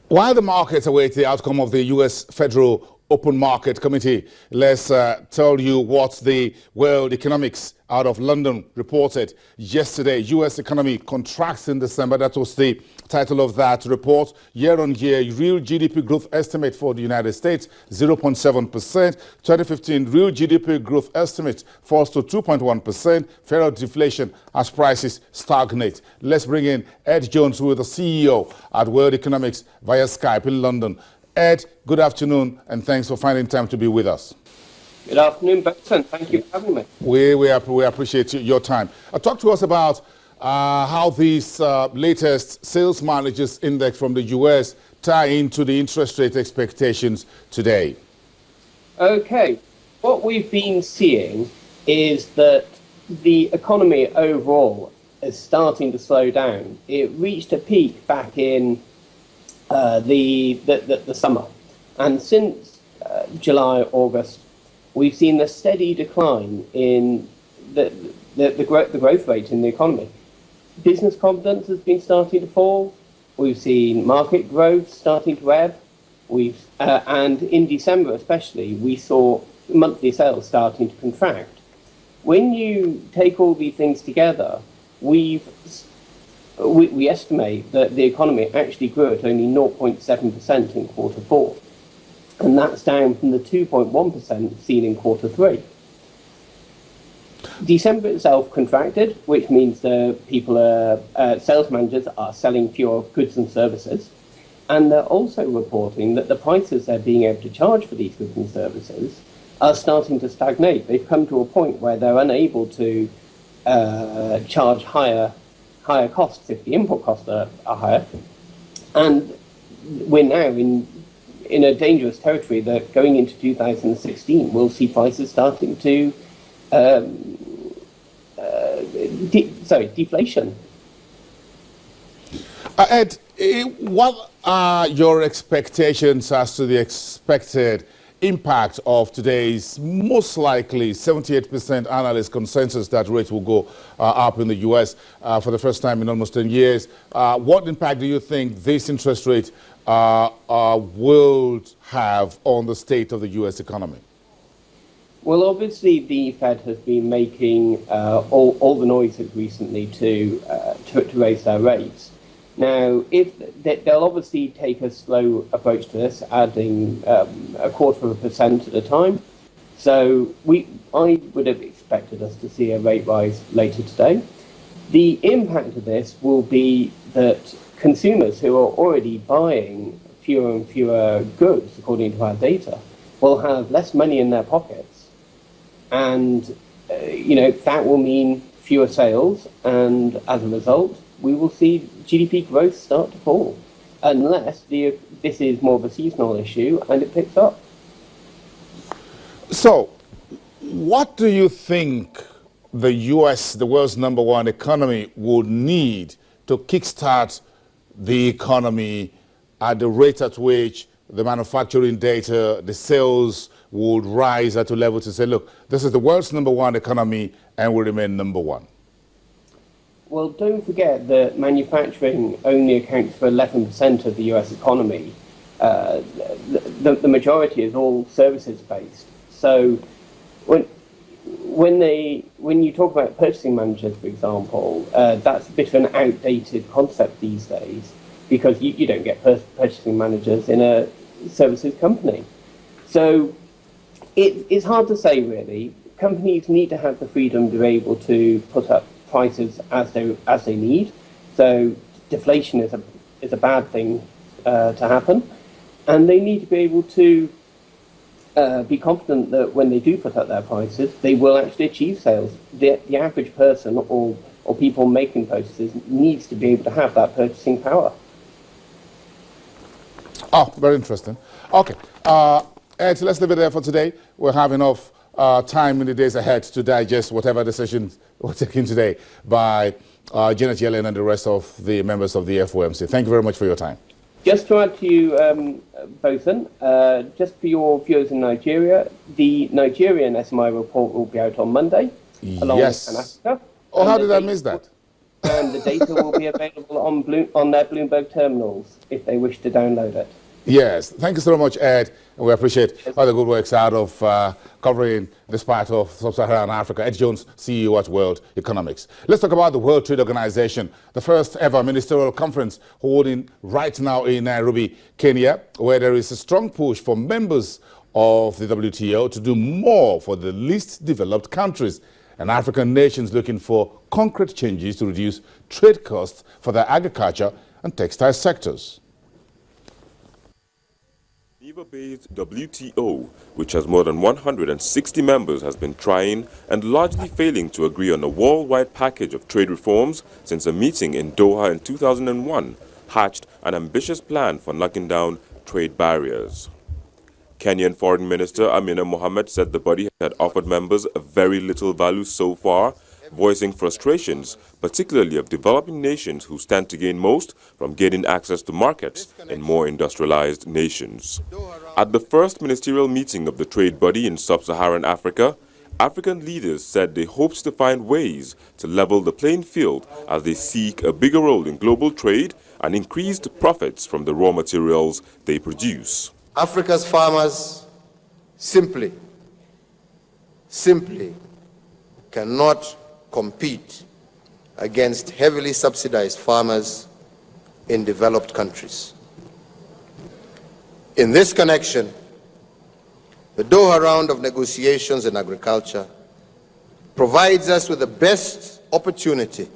While the markets await the outcome of the U.S. Federal Open Market Committee, let's tell you what the World Economics out of London reported yesterday. U.S. economy contracts in December. That was the title of that report. Year-on-year, real GDP growth estimate for the United States, 0.7%. 2015 real GDP growth estimate falls to 2.1%. Federal deflation as prices stagnate. Let's bring in Ed Jones, who is the CEO at World Economics via Skype in London. Ed, good afternoon, and thanks for finding time to be with us. Good afternoon, Benson. Thank you for having me. We appreciate your time. Talk to us about how these latest sales managers index from the U.S. tie into the interest rate expectations today. Okay. What we've been seeing is that the economy overall is starting to slow down. It reached a peak back in the summer. And since July, August, we've seen a steady decline in the growth rate in the economy. Business confidence has been starting to fall. We've seen market growth starting to ebb. And in December especially, we saw monthly sales starting to contract. When you take all these things together, we estimate that the economy actually grew at only 0.7% in quarter four. And that's down from the 2.1% seen in quarter three. December itself contracted, which means sales managers are selling fewer goods and services. And they're also reporting that the prices they're being able to charge for these goods and services are starting to stagnate. They've come to a point where they're unable to charge higher costs if the input costs are higher. And we're now in a dangerous territory that going into 2016, we'll see prices starting to deflation. Ed, what are your expectations as to the expected impact of today's most likely 78% analyst consensus that rates will go up in the U.S. For the first time in almost 10 years? What impact do you think this interest rate will have on the state of the U.S. economy? Well, obviously, the Fed has been making all the noises recently to raise their rates. Now, they'll obviously take a slow approach to this, adding 0.25% at a time. So I would have expected us to see a rate rise later today. The impact of this will be that consumers who are already buying fewer and fewer goods, according to our data, will have less money in their pockets. And, that will mean fewer sales. And as a result, we will see GDP growth start to fall, unless this is more of a seasonal issue and it picks up. So, what do you think the U.S., the world's #1 economy, would need to kickstart the economy at the rate at which the manufacturing data, the sales would rise at a level to say, look, this is the world's #1 economy and will remain #1? Well, don't forget that manufacturing only accounts for 11% of the US economy. The majority is all services-based. So when you talk about purchasing managers, for example, that's a bit of an outdated concept these days, because you don't get purchasing managers in a services company. So it's hard to say, really. Companies need to have the freedom to be able to put up prices as they need. So deflation is a bad thing to happen, and they need to be able to be confident that when they do put up their prices, they will actually achieve sales. The average person or people making purchases needs to be able to have that purchasing power. Oh, very interesting. Okay, Ed, let's leave it there for today. We'll have enough time in the days ahead to digest whatever decisions were taken today by Janet Yellen and the rest of the members of the FOMC. Thank you very much for your time. Just to add to you, Bosun, just for your viewers in Nigeria, the Nigerian SMI report will be out on Monday. Yes. Along with Africa. Oh, how did I miss that? and the data will be available on their Bloomberg terminals if they wish to download it. Yes, thank you so much, Ed. And we appreciate all the good works out of covering this part of sub-Saharan Africa. Ed Jones, CEO at World Economics. Let's talk about the World Trade Organization, the first ever ministerial conference holding right now in Nairobi, Kenya, where there is a strong push for members of the WTO to do more for the least developed countries and African nations looking for concrete changes to reduce trade costs for their agriculture and textile sectors. Geneva-based WTO, which has more than 160 members, has been trying and largely failing to agree on a worldwide package of trade reforms since a meeting in Doha in 2001 hatched an ambitious plan for knocking down trade barriers. Kenyan Foreign Minister Amina Mohammed said the body had offered members very little value so far, voicing frustrations, particularly of developing nations who stand to gain most from gaining access to markets in more industrialized nations. At the first ministerial meeting of the trade body in sub-Saharan Africa, African leaders said they hoped to find ways to level the playing field as they seek a bigger role in global trade and increased profits from the raw materials they produce. Africa's farmers simply cannot compete against heavily subsidized farmers in developed countries. In this connection, the Doha round of negotiations in agriculture provides us with the best opportunity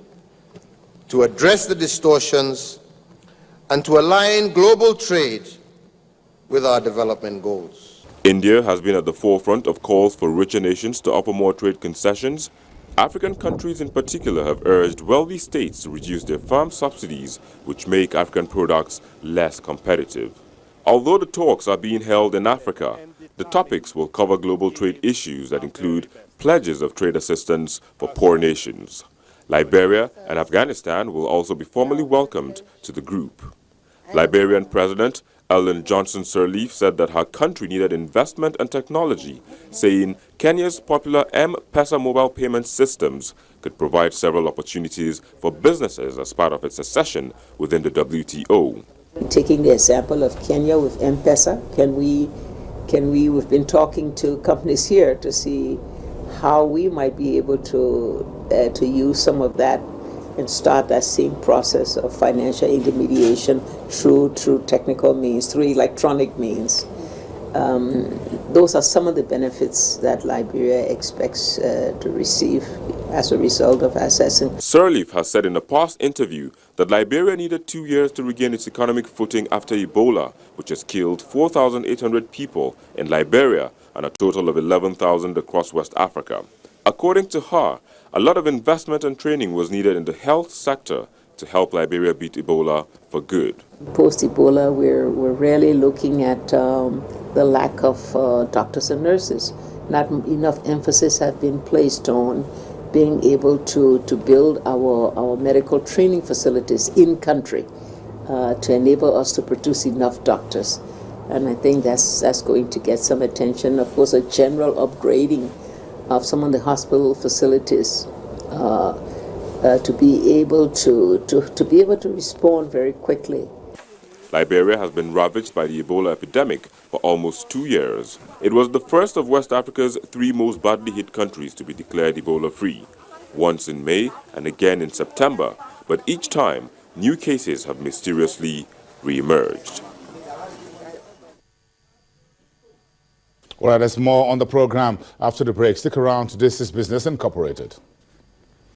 to address the distortions and to align global trade with our development goals. India has been at the forefront of calls for richer nations to offer more trade concessions. African countries in particular have urged wealthy states to reduce their farm subsidies, which make African products less competitive. Although the talks are being held in Africa, the topics will cover global trade issues that include pledges of trade assistance for poor nations. Liberia and Afghanistan will also be formally welcomed to the group. Liberian President Ellen Johnson Sirleaf said that her country needed investment and technology, saying Kenya's popular M-Pesa mobile payment systems could provide several opportunities for businesses as part of its accession within the WTO. Taking the example of Kenya with M-Pesa, we've been talking to companies here to see how we might be able to use some of that and start that same process of financial intermediation through technical means, through electronic means. Those are some of the benefits that Liberia expects to receive as a result of accessing. Sirleaf has said in a past interview that Liberia needed 2 years to regain its economic footing after Ebola, which has killed 4,800 people in Liberia and a total of 11,000 across West Africa. According to her, a lot of investment and training was needed in the health sector to help Liberia beat Ebola for good. Post-Ebola, we're really looking at the lack of doctors and nurses. Not enough emphasis has been placed on being able to build our medical training facilities in country to enable us to produce enough doctors. And I think that's going to get some attention. Of course, a general upgrading of some of the hospital facilities to be able to respond very quickly. Liberia has been ravaged by the Ebola epidemic for almost 2 years. It was the first of West Africa's 3 most badly hit countries to be declared Ebola-free, once in May and again in September, but each time new cases have mysteriously re-emerged. All right, there's more on the program after the break. Stick around. This is Business Incorporated.